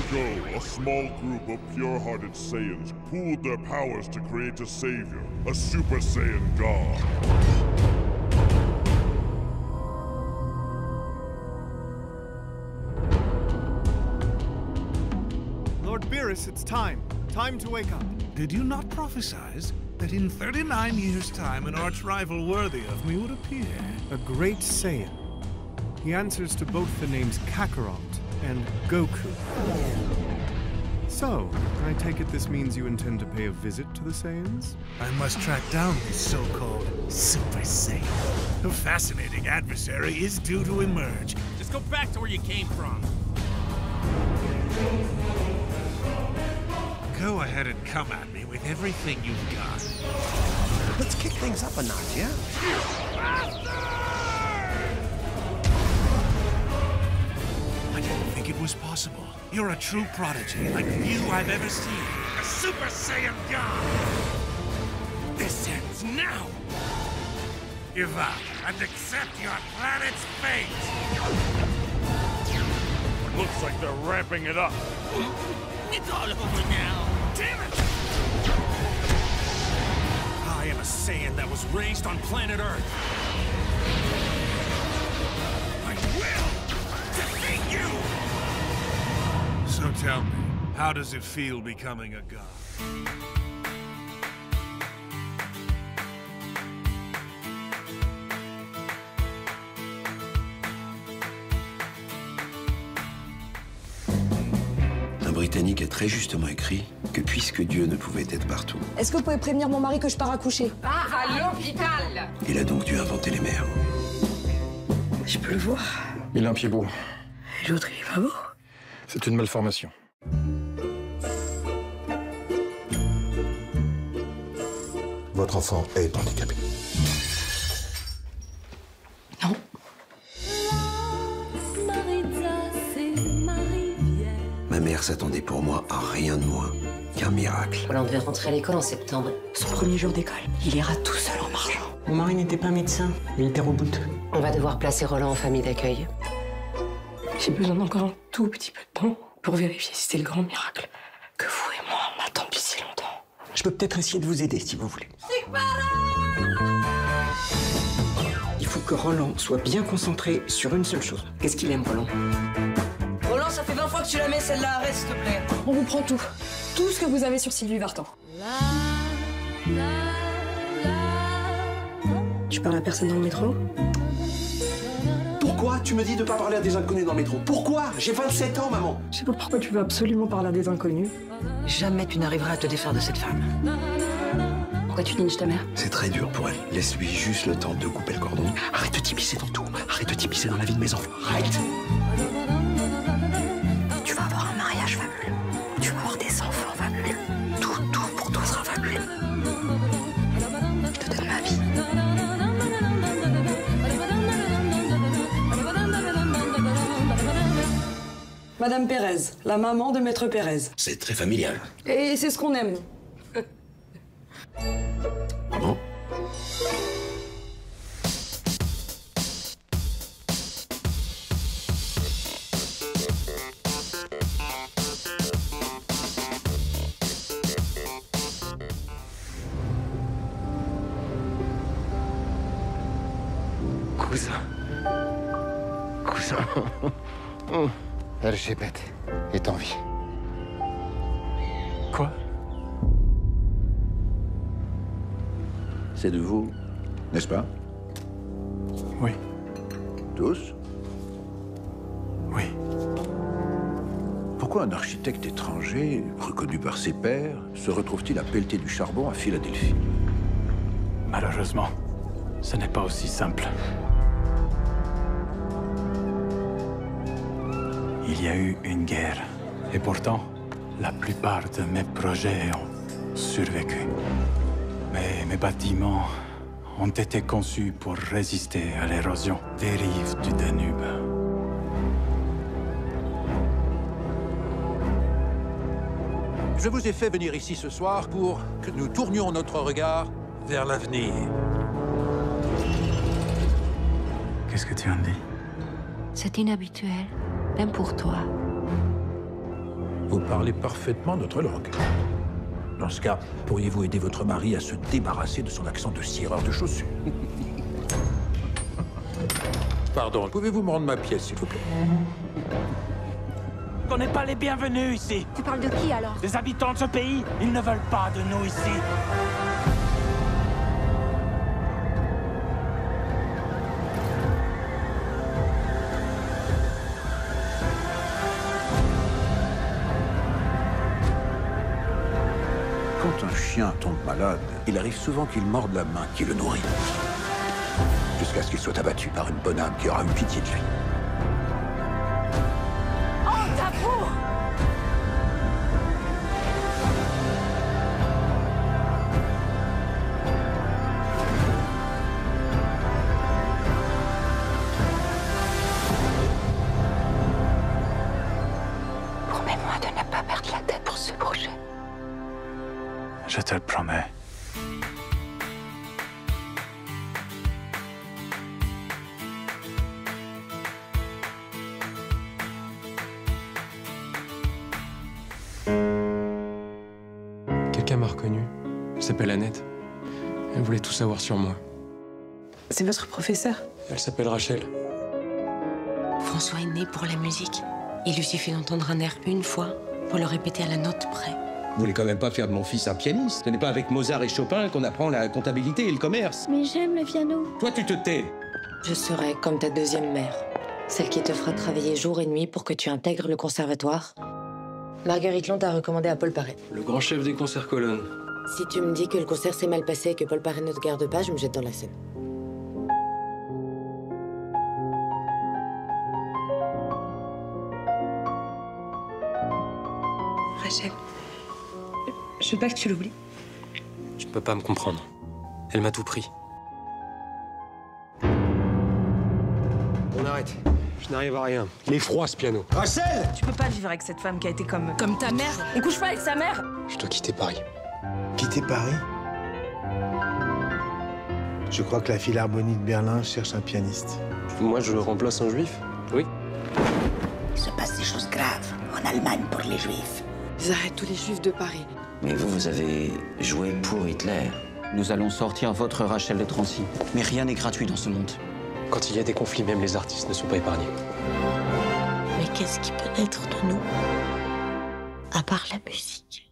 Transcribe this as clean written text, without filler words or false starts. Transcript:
ago, a small group of pure-hearted Saiyans pooled their powers to create a savior, a Super Saiyan God. Lord Beerus, it's time. Time to wake up. Did you not prophesize that in 39 years' time an arch-rival worthy of me would appear? A great Saiyan. He answers to both the names Kakarot and Goku. So, I take it this means you intend to pay a visit to the Saiyans? I must track down this so-called Super Saiyan. A fascinating adversary is due to emerge. Just go back to where you came from. Go ahead and come at me with everything you've got. Let's kick things up a notch, yeah? I didn't think it was possible. You're a true prodigy, like few I've ever seen. A Super Saiyan God! This ends now! Give up and accept your planet's fate! Looks like they're ramping it up. It's all over now. Damn it! I am a Saiyan that was raised on planet Earth. I will defeat you! So tell me, how does it feel becoming a god? Un Britannique a très justement écrit que puisque Dieu ne pouvait être partout, Est-ce que vous pouvez prévenir mon mari que je pars accoucher? Pas à l'hôpital. il a donc dû inventer les mers. Je peux le voir. Il a un pied beau. Et l'autre, il est pas beau. C'est une malformation. Votre enfant est handicapé. Non. Ma mère s'attendait pour moi à rien de moins qu'un miracle. Roland devait rentrer à l'école en septembre. Son premier jour d'école, il ira tout seul en marchant. Mon mari n'était pas médecin, il était roboute. On va devoir placer Roland en famille d'accueil. J'ai besoin d'encore un tout petit peu de temps pour vérifier si c'est le grand miracle que vous et moi on attend depuis si longtemps. Je peux peut-être essayer de vous aider si vous voulez. Il faut que Roland soit bien concentré sur une seule chose. Qu'est-ce qu'il aime, Roland? Roland, ça fait 20 fois que tu la mets, celle-là, arrête s'il te plaît. On vous prend tout. Tout ce que vous avez sur Sylvie Vartan. Tu parles à personne dans le métro? Pourquoi tu me dis de pas parler à des inconnus dans le métro? Pourquoi? J'ai 27 ans, maman. Je sais pas pourquoi tu veux absolument parler à des inconnus. Jamais tu n'arriveras à te défaire de cette femme. Pourquoi tu lynches ta mère? C'est très dur pour elle. Laisse-lui juste le temps de couper le cordon. Arrête de t'immiscer dans tout. Arrête de t'immiscer dans la vie de mes enfants. Arrête. Tu vas avoir un mariage fabuleux. Tu vas avoir des enfants fabuleux. Tout pour toi sera fabuleux. Je te donne ma vie. Madame Pérez, la maman de Maître Pérez. C'est très familial. Et c'est ce qu'on aime. Ah bon? Cousin. Elgébet est en vie. Quoi? C'est de vous, n'est-ce pas? Oui. Tous? Oui. Pourquoi un architecte étranger, reconnu par ses pairs, se retrouve-t-il à pelleter du charbon à Philadelphie? Malheureusement, ce n'est pas aussi simple. Il y a eu une guerre. Et pourtant, la plupart de mes projets ont survécu. Mais mes bâtiments ont été conçus pour résister à l'érosion des rives du Danube. Je vous ai fait venir ici ce soir pour que nous tournions notre regard vers l'avenir. Qu'est-ce que tu en dis? C'est inhabituel, même pour toi. Vous parlez parfaitement notre langue. Dans ce cas, pourriez-vous aider votre mari à se débarrasser de son accent de cireur de chaussures? Pardon, pouvez-vous me rendre ma pièce, s'il vous plaît? On n'est pas les bienvenus ici. Tu parles de qui alors? Les habitants de ce pays, ils ne veulent pas de nous ici. Quand un chien tombe malade, il arrive souvent qu'il morde la main qui le nourrit. Jusqu'à ce qu'il soit abattu par une bonne âme qui aura eu pitié de lui. Oh, Tabour! Promets-moi de ne pas perdre la tête pour ce projet. Je te le promets. Quelqu'un m'a reconnu. Elle s'appelle Annette. Elle voulait tout savoir sur moi. C'est votre professeur? Elle s'appelle Rachel. François est né pour la musique. Il lui suffit d'entendre un air une fois pour le répéter à la note près. Vous voulez quand même pas faire de mon fils un pianiste? Ce n'est pas avec Mozart et Chopin qu'on apprend la comptabilité et le commerce. Mais j'aime le piano. Toi, tu te tais. Je serai comme ta deuxième mère. Celle qui te fera travailler jour et nuit pour que tu intègres le conservatoire. Marguerite Long t'a recommandé à Paul Paré. Le grand chef des concerts colonnes. Si tu me dis que le concert s'est mal passé et que Paul Paré ne te garde pas, je me jette dans la Seine. Rachel, je veux pas que tu l'oublies. Tu ne peux pas me comprendre. Elle m'a tout pris. On arrête. Je n'arrive à rien. Il est froid, ce piano. Rachel! Tu peux pas vivre avec cette femme qui a été comme ta mère. On couche pas avec sa mère. Je dois quitter Paris. Quitter Paris? Je crois que la Philharmonie de Berlin cherche un pianiste. Moi, je remplace un juif. Oui. Il se passe des choses graves en Allemagne pour les juifs. Ils arrêtent tous les juifs de Paris. Mais vous avez joué pour Hitler. Nous allons sortir votre Rachel de Drancy. Mais rien n'est gratuit dans ce monde. Quand il y a des conflits, même les artistes ne sont pas épargnés. Mais qu'est-ce qui peut être de nous à part la musique?